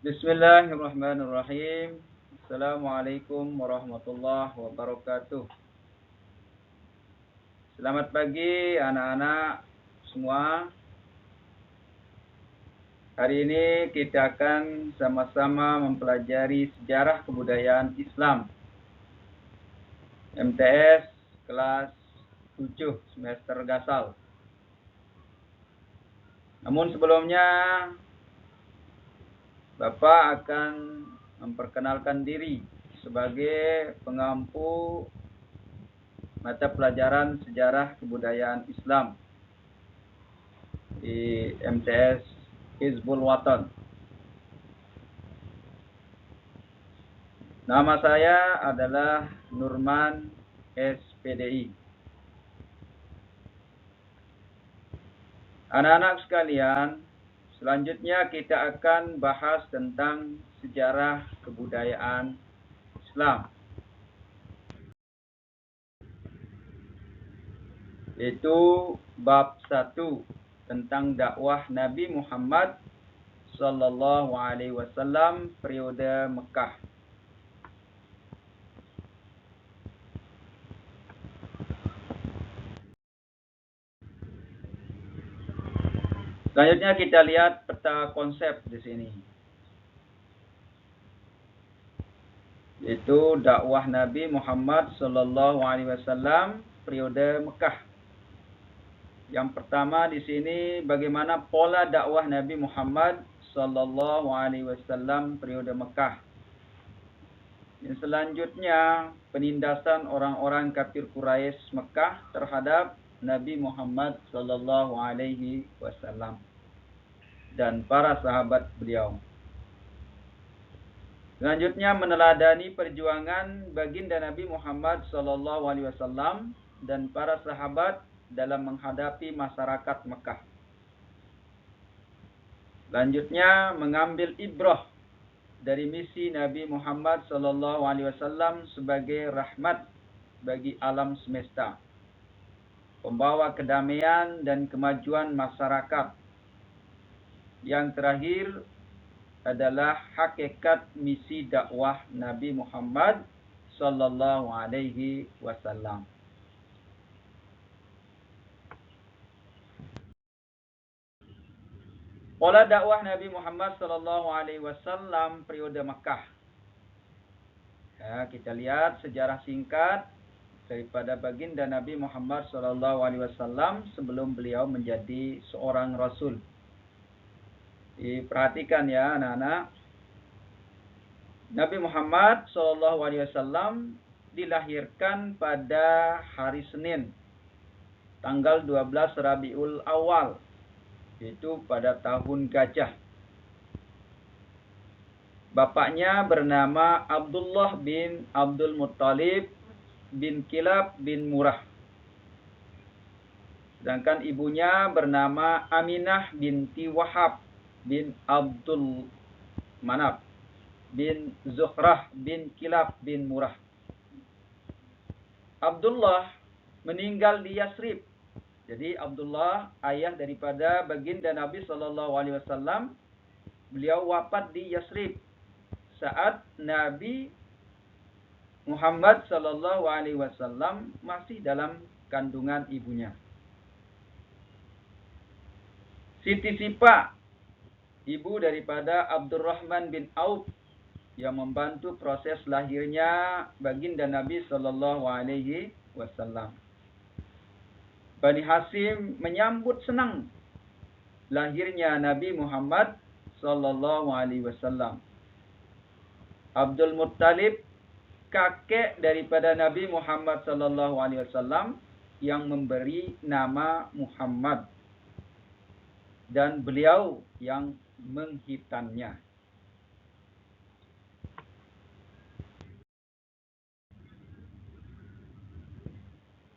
Bismillahirrahmanirrahim. Assalamualaikum warahmatullahi wabarakatuh. Selamat pagi anak-anak semua. Hari ini kita akan sama-sama mempelajari sejarah kebudayaan Islam. MTS kelas 7 semester Gasal. Namun sebelumnya Bapak akan memperkenalkan diri sebagai pengampu mata pelajaran sejarah kebudayaan Islam di MTS Hizbul Watan. Nama saya adalah Nurman SPDI. Anak-anak sekalian, selanjutnya kita akan bahas tentang sejarah kebudayaan Islam. Yaitu bab 1 tentang dakwah Nabi Muhammad sallallahu alaihi wasallam periode Mekah. Selanjutnya kita lihat peta konsep di sini. Yaitu dakwah Nabi Muhammad sallallahu alaihi wasallam periode Mekah. Yang pertama di sini bagaimana pola dakwah Nabi Muhammad sallallahu alaihi wasallam periode Mekah. Yang selanjutnya penindasan orang-orang kafir Quraisy Mekah terhadap Nabi Muhammad sallallahu alaihi wasallam dan para sahabat beliau. Selanjutnya meneladani perjuangan baginda Nabi Muhammad sallallahu alaihi wasallam dan para sahabat dalam menghadapi masyarakat Mekah. Selanjutnya mengambil ibrah dari misi Nabi Muhammad sallallahu alaihi wasallam sebagai rahmat bagi alam semesta, pembawa kedamaian dan kemajuan masyarakat. Yang terakhir adalah hakikat misi dakwah Nabi Muhammad sallallahu alaihi wasallam. Pola dakwah Nabi Muhammad sallallahu alaihi wasallam periode Makkah. Ya, kita lihat sejarah singkat daripada baginda Nabi Muhammad sallallahu alaihi wasallam sebelum beliau menjadi seorang rasul. Diperhatikan ya anak-anak. Nabi Muhammad sallallahu alaihi wasallam dilahirkan pada hari Senin, tanggal 12 Rabiul Awal, yaitu pada tahun Gajah. Bapaknya bernama Abdullah bin Abdul Muttalib bin Kilab bin Murrah. Sedangkan ibunya bernama Aminah binti Wahab bin Abdul Manaf bin Zuhrah bin Kilab bin Murrah. Abdullah meninggal di Yasrib. Jadi Abdullah, ayah daripada baginda Nabi sallallahu alaihi wasallam, beliau wafat di Yasrib saat Nabi Muhammad sallallahu alaihi wasallam masih dalam kandungan ibunya. Siti Sipa, ibu daripada Abdurrahman bin Auf, yang membantu proses lahirnya baginda Nabi sallallahu alaihi wasallam. Bani Hasim menyambut senang lahirnya Nabi Muhammad sallallahu alaihi wasallam. Abdul Muttalib, kakek daripada Nabi Muhammad sallallahu alaihi wasallam, yang memberi nama Muhammad dan beliau yang menghitannya.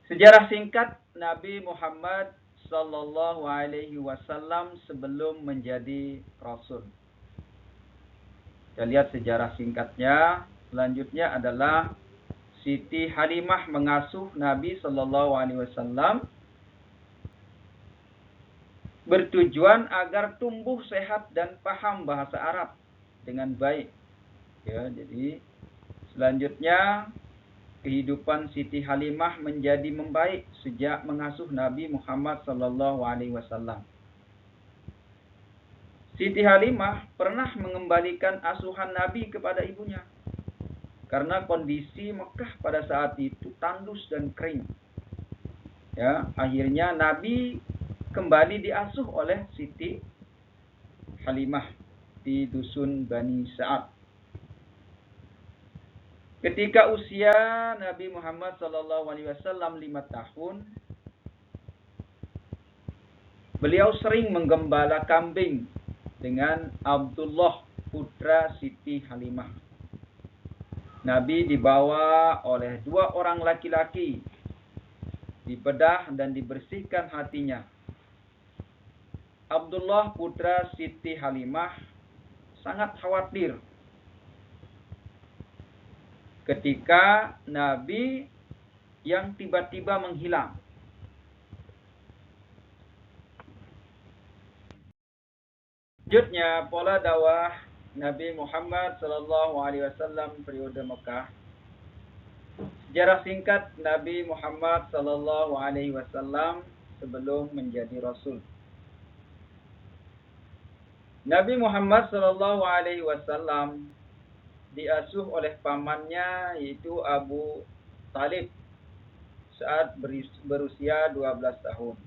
Sejarah singkat Nabi Muhammad sallallahu alaihi wasallam sebelum menjadi rasul. Kita lihat sejarah singkatnya. Selanjutnya adalah Siti Halimah mengasuh Nabi sallallahu alaihi wasallam bertujuan agar tumbuh sehat dan paham bahasa Arab. dengan baik. Ya, jadi selanjutnya kehidupan Siti Halimah menjadi membaik sejak mengasuh Nabi Muhammad sallallahu alaihi wasallam. Siti Halimah pernah mengembalikan asuhan Nabi kepada ibunya karena kondisi Mekah pada saat itu tandus dan kering. Ya, akhirnya Nabi kembali diasuh oleh Siti Halimah di dusun Bani Sa'ad. Ketika usia Nabi Muhammad SAW 5 tahun, beliau sering menggembala kambing dengan Abdullah putra Siti Halimah. Nabi dibawa oleh 2 orang laki-laki, dibedah dan dibersihkan hatinya. Abdullah putra Siti Halimah sangat khawatir ketika Nabi yang tiba-tiba menghilang. Selanjutnya, pola dakwah Nabi Muhammad SAW periode Mekah. Sejarah singkat Nabi Muhammad SAW sebelum menjadi Rasul. Nabi Muhammad SAW diasuh oleh pamannya yaitu Abu Talib saat berusia 12 tahun.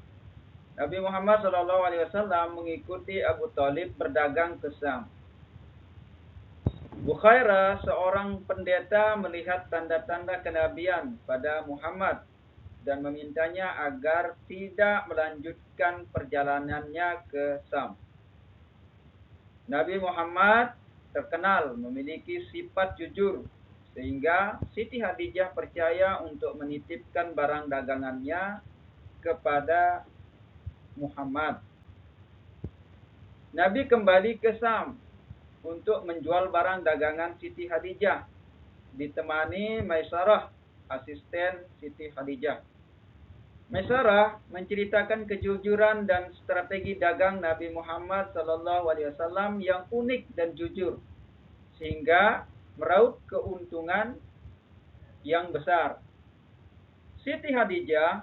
Nabi Muhammad SAW mengikuti Abu Talib berdagang ke Syam. Bukhairah, seorang pendeta, melihat tanda-tanda kenabian pada Muhammad dan memintanya agar tidak melanjutkan perjalanannya ke Syam. Nabi Muhammad terkenal memiliki sifat jujur, sehingga Siti Khadijah percaya untuk menitipkan barang dagangannya kepada Muhammad. Nabi kembali ke Syam untuk menjual barang dagangan Siti Khadijah, ditemani Maisarah, asisten Siti Khadijah. Maisarah menceritakan kejujuran dan strategi dagang Nabi Muhammad SAW yang unik dan jujur, sehingga meraup keuntungan yang besar. Siti Khadijah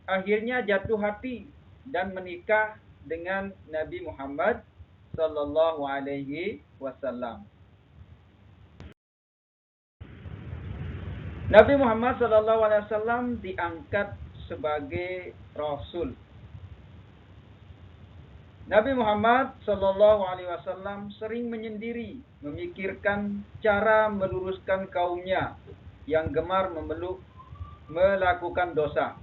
akhirnya jatuh hati dan menikah dengan Nabi Muhammad sallallahu alaihi wasallam. Nabi Muhammad sallallahu alaihi wasallam diangkat sebagai rasul. Nabi Muhammad sallallahu alaihi wasallam sering menyendiri, memikirkan cara meluruskan kaumnya yang gemar melakukan dosa.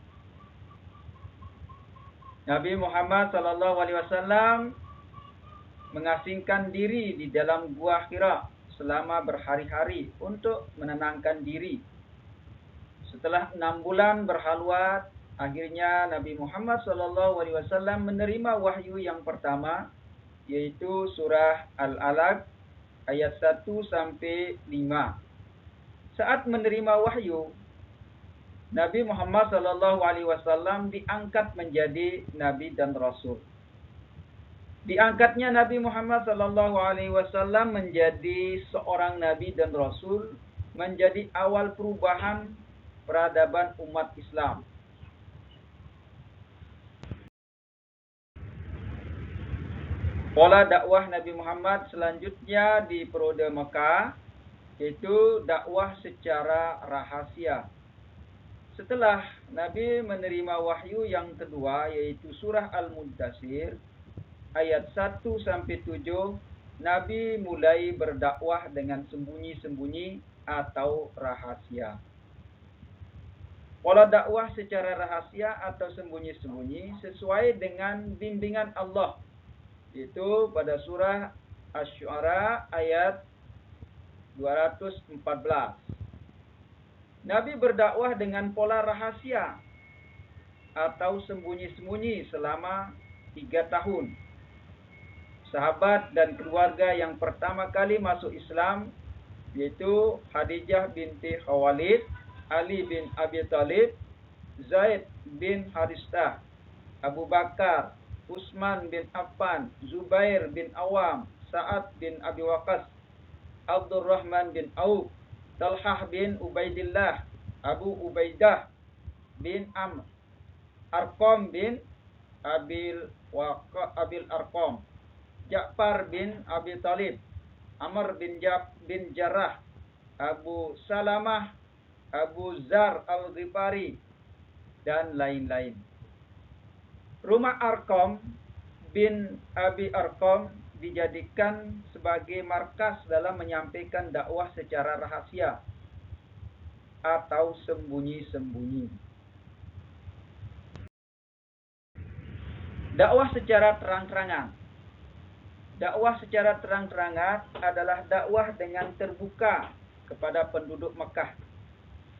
Nabi Muhammad sallallahu alaihi wasallam mengasingkan diri di dalam gua Hira selama berhari-hari untuk menenangkan diri. Setelah 6 bulan berhalwat, akhirnya Nabi Muhammad SAW menerima wahyu yang pertama, yaitu surah Al-Alaq ayat 1-5. Saat menerima wahyu, Nabi Muhammad SAW diangkat menjadi Nabi dan Rasul. Diangkatnya Nabi Muhammad SAW menjadi seorang Nabi dan Rasul menjadi awal perubahan peradaban umat Islam. Pola dakwah Nabi Muhammad selanjutnya di periode Mekah yaitu dakwah secara rahasia. Setelah Nabi menerima wahyu yang kedua yaitu surah Al-Muddatsir ayat 1-7, Nabi mulai berdakwah dengan sembunyi-sembunyi atau rahasia. Pola dakwah secara rahasia atau sembunyi-sembunyi sesuai dengan bimbingan Allah, yaitu pada surah Asy-Syu'ara ayat 214. Nabi berdakwah dengan pola rahasia atau sembunyi-sembunyi selama 3 tahun. Sahabat dan keluarga yang pertama kali masuk Islam yaitu Khadijah binti Khuwailid, Ali bin Abi Thalib, Zaid bin Harithah, Abu Bakar, Utsman bin Affan, Zubair bin Awam, Sa'ad bin Abi Waqqas, Abdurrahman bin Auf, Talhah bin Ubaidillah, Abu Ubaidah bin Amr, Arqam bin Abil Arqam, Ja'far bin Abi Talib, Amr bin Jarrah, Abu Salamah, Abu Zar Al-Ghifari, dan lain-lain. Rumah Arqam bin Abi Arqam dijadikan sebagai markas dalam menyampaikan dakwah secara rahasia atau sembunyi-sembunyi. Dakwah secara terang-terangan. Dakwah secara terang-terangan adalah dakwah dengan terbuka kepada penduduk Mekah.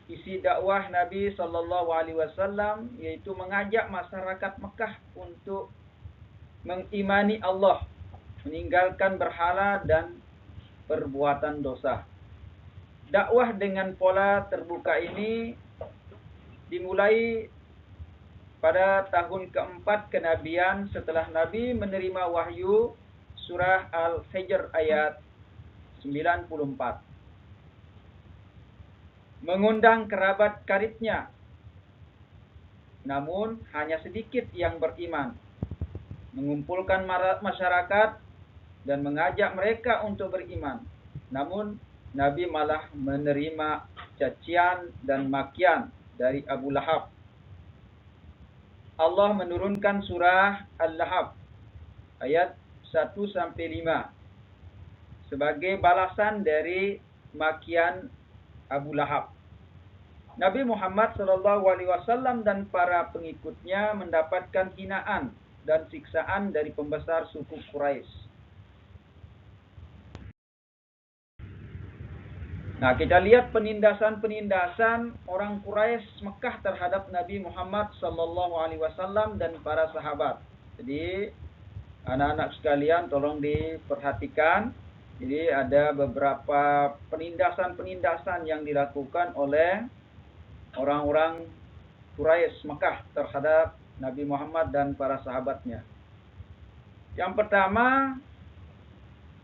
Isi dakwah Nabi SAW yaitu mengajak masyarakat Mekah untuk mengimani Allah, meninggalkan berhala dan perbuatan dosa. Dakwah dengan pola terbuka ini dimulai pada tahun keempat kenabian setelah Nabi menerima wahyu surah Al-Hijr ayat 94. Mengundang kerabat karibnya, namun hanya sedikit yang beriman. Mengumpulkan masyarakat dan mengajak mereka untuk beriman. Namun Nabi malah menerima cacian dan makian dari Abu Lahab. Allah menurunkan surah Al-Lahab ayat 1-5 sebagai balasan dari makian Abu Lahab. Nabi Muhammad SAW dan para pengikutnya mendapatkan hinaan dan siksaan dari pembesar suku Quraisy. Nah, kita lihat penindasan-penindasan orang Quraisy Mekah terhadap Nabi Muhammad SAW dan para sahabat. Jadi, anak-anak sekalian tolong diperhatikan. Jadi, ada beberapa penindasan-penindasan yang dilakukan oleh orang-orang Quraisy Mekah terhadap Nabi Muhammad dan para sahabatnya. Yang pertama,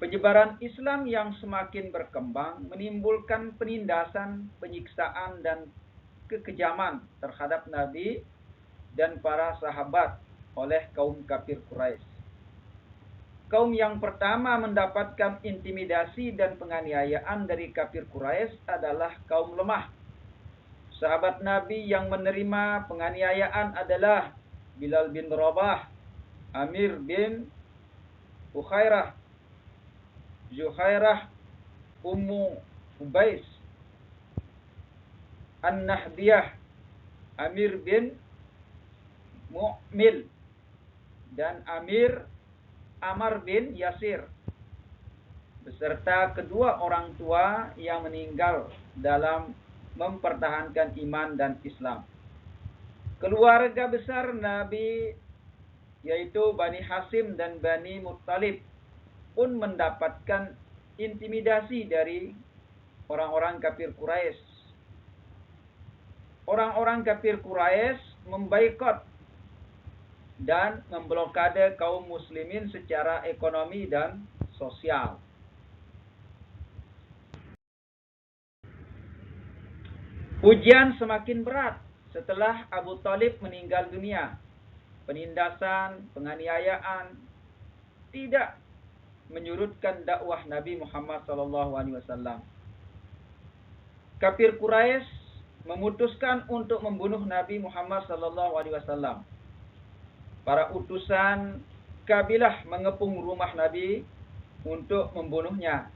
penyebaran Islam yang semakin berkembang menimbulkan penindasan, penyiksaan, dan kekejaman terhadap Nabi dan para sahabat oleh kaum kafir Quraisy. Kaum yang pertama mendapatkan intimidasi dan penganiayaan dari kafir Quraisy adalah kaum lemah. Sahabat Nabi yang menerima penganiayaan adalah Bilal bin Rabah, Amir bin Ukhairah, Zuhairah, Ummu Ubais, An-Nahdiyah, Amir bin Mu'mil, dan Ammar bin Yasir, beserta kedua orang tua yang meninggal dalam mempertahankan iman dan Islam. Keluarga besar Nabi yaitu Bani Hasim dan Bani Muttalib pun mendapatkan intimidasi dari orang-orang kafir Quraisy. Orang-orang kafir Quraisy memboikot dan memblokade kaum muslimin secara ekonomi dan sosial. Ujian semakin berat setelah Abu Talib meninggal dunia. Penindasan, penganiayaan tidak menyurutkan dakwah Nabi Muhammad SAW. Kafir Quraisy memutuskan untuk membunuh Nabi Muhammad SAW. Para utusan kabilah mengepung rumah Nabi untuk membunuhnya.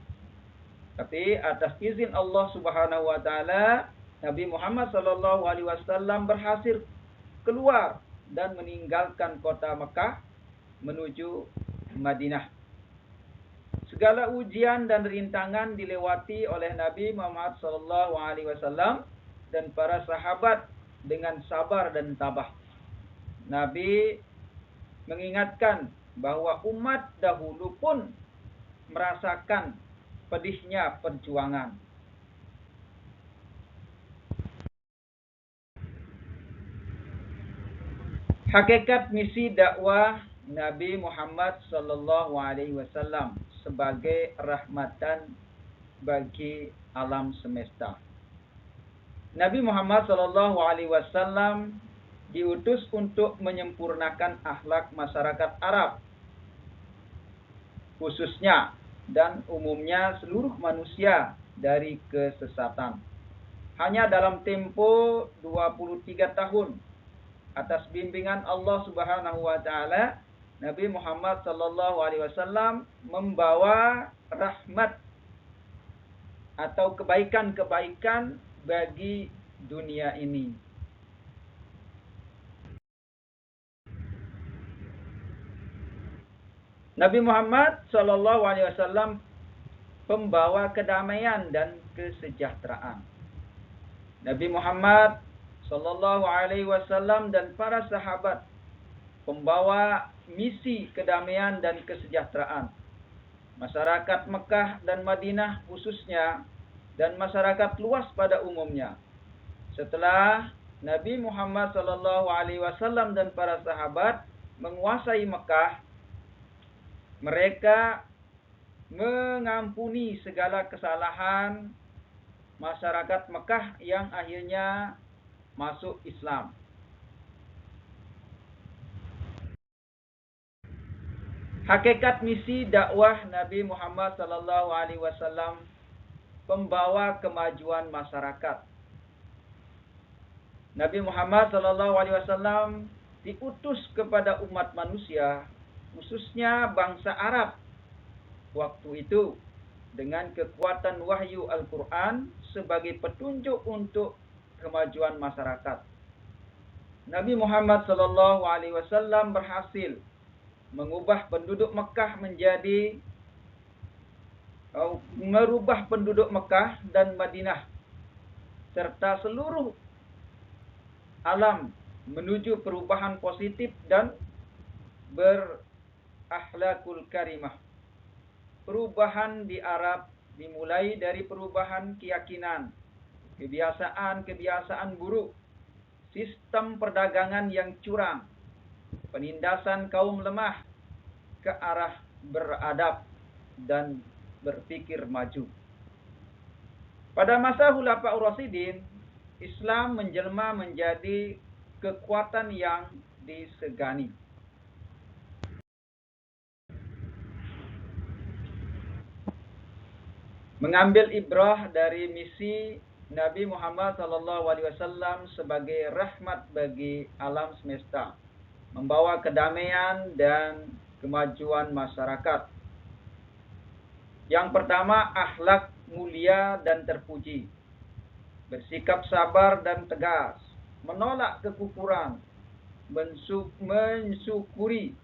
Tapi atas izin Allah Subhanahu wa taala, Nabi Muhammad SAW berhasil keluar dan meninggalkan kota Mekah menuju Madinah. Segala ujian dan rintangan dilewati oleh Nabi Muhammad SAW dan para sahabat dengan sabar dan tabah. Nabi mengingatkan bahwa umat dahulu pun merasakan pedihnya perjuangan. Hakikat misi dakwah Nabi Muhammad SAW sebagai rahmatan bagi alam semesta. Nabi Muhammad SAW diutus untuk menyempurnakan akhlak masyarakat Arab, khususnya dan umumnya seluruh manusia dari kesesatan. Hanya dalam tempo 23 tahun atas bimbingan Allah Subhanahu wa taala, Nabi Muhammad SAW membawa rahmat atau kebaikan-kebaikan bagi dunia ini. Nabi Muhammad SAW pembawa kedamaian dan kesejahteraan. Nabi Muhammad SAW dan para sahabat pembawa misi kedamaian dan kesejahteraan. Masyarakat Mekah dan Madinah khususnya, dan masyarakat luas pada umumnya. Setelah Nabi Muhammad SAW dan para sahabat menguasai Mekah, mereka mengampuni segala kesalahan masyarakat Mekah yang akhirnya masuk Islam. Hakikat misi dakwah Nabi Muhammad SAW pembawa kemajuan masyarakat. Nabi Muhammad SAW diutus kepada umat manusia, khususnya bangsa Arab waktu itu, dengan kekuatan wahyu Al-Quran sebagai petunjuk untuk kemajuan masyarakat. Nabi Muhammad SAW berhasil mengubah penduduk Mekah merubah penduduk Mekah dan Madinah serta seluruh alam menuju perubahan positif dan berakhlakul karimah. Perubahan di Arab dimulai dari perubahan keyakinan, kebiasaan buruk, sistem perdagangan yang curang, penindasan kaum lemah ke arah beradab dan berpikir maju. Pada masa Khulafaur Rasyidin, Islam menjelma menjadi kekuatan yang disegani. Mengambil ibrah dari misi Nabi Muhammad SAW sebagai rahmat bagi alam semesta, membawa kedamaian dan kemajuan masyarakat. Yang pertama, akhlak mulia dan terpuji, bersikap sabar dan tegas, menolak kekufuran, mensyukuri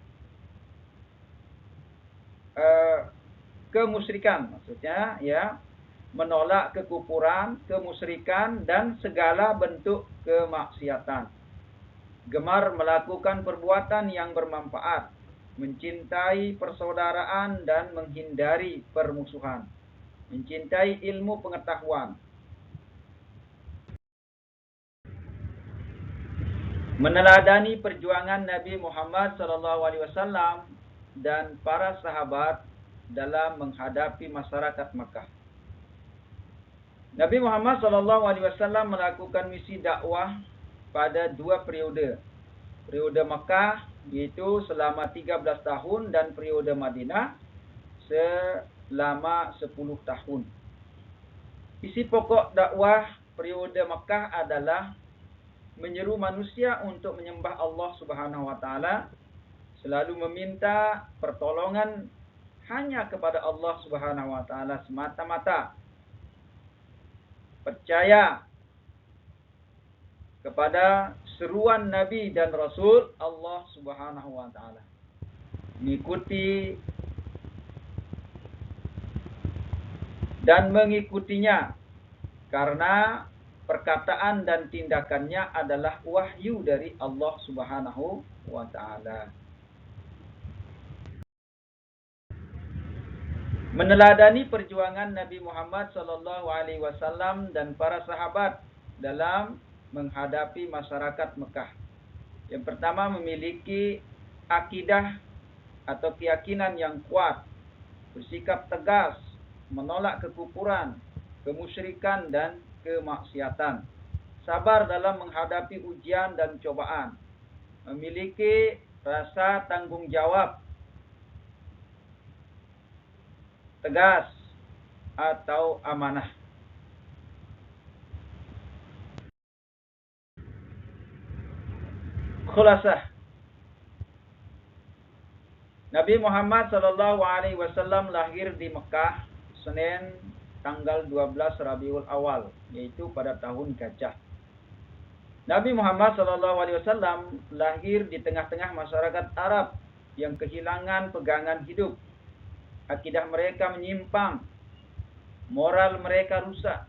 kemusyrikan, maksudnya ya, menolak kekufuran, kemusyrikan dan segala bentuk kemaksiatan. Gemar melakukan perbuatan yang bermanfaat, mencintai persaudaraan dan menghindari permusuhan, mencintai ilmu pengetahuan, meneladani perjuangan Nabi Muhammad SAW dan para sahabat dalam menghadapi masyarakat Makkah. Nabi Muhammad SAW melakukan misi dakwah pada 2 periode. Periode Makkah yaitu selama 13 tahun dan periode Madinah selama 10 tahun. Isi pokok dakwah periode Makkah adalah menyeru manusia untuk menyembah Allah Subhanahu wa taala, selalu meminta pertolongan hanya kepada Allah Subhanahu wa taala semata-mata. Percaya kepada seruan Nabi dan Rasul Allah Subhanahu wa taala. Mengikuti dan mengikutinya karena perkataan dan tindakannya adalah wahyu dari Allah Subhanahu wa taala. Meneladani perjuangan Nabi Muhammad SAW dan para sahabat dalam menghadapi masyarakat Mekah. Yang pertama, memiliki akidah atau keyakinan yang kuat bersikap tegas, menolak kekufuran, kemusyrikan dan kemaksiatan, sabar dalam menghadapi ujian dan cobaan, memiliki rasa tanggung jawab, tegas atau amanah. Khulasah, Nabi Muhammad sallallahu alaihi wasallam lahir di Mekah Senin tanggal 12 Rabiul Awal, yaitu pada tahun Gajah. Nabi Muhammad sallallahu alaihi wasallam lahir di tengah-tengah masyarakat Arab yang kehilangan pegangan hidup. Akidah mereka menyimpang, moral mereka rusak.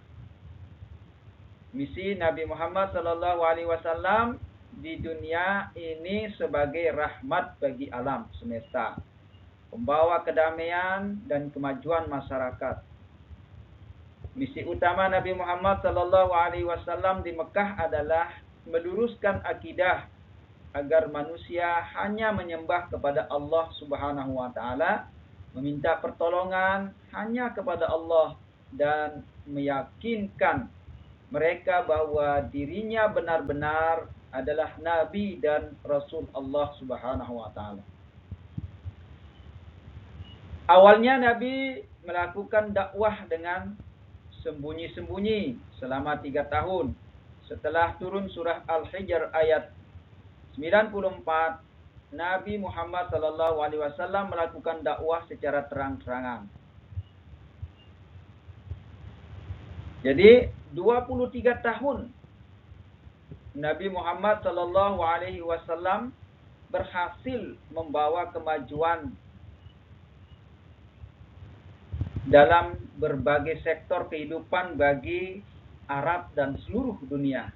Misi Nabi Muhammad sallallahu alaihi wasallam di dunia ini sebagai rahmat bagi alam semesta, pembawa kedamaian dan kemajuan masyarakat. Misi utama Nabi Muhammad sallallahu alaihi wasallam di Mekah adalah meluruskan akidah agar manusia hanya menyembah kepada Allah Subhanahu wa taala, meminta pertolongan hanya kepada Allah dan meyakinkan mereka bahwa dirinya benar-benar adalah nabi dan rasul Allah Subhanahu wa taala. Awalnya Nabi melakukan dakwah dengan sembunyi-sembunyi selama 3 tahun. Setelah turun surah Al-Hijr ayat 94, Nabi Muhammad sallallahu alaihi wasallam melakukan dakwah secara terang-terangan. Jadi 23 tahun Nabi Muhammad sallallahu alaihi wasallam berhasil membawa kemajuan dalam berbagai sektor kehidupan bagi Arab dan seluruh dunia.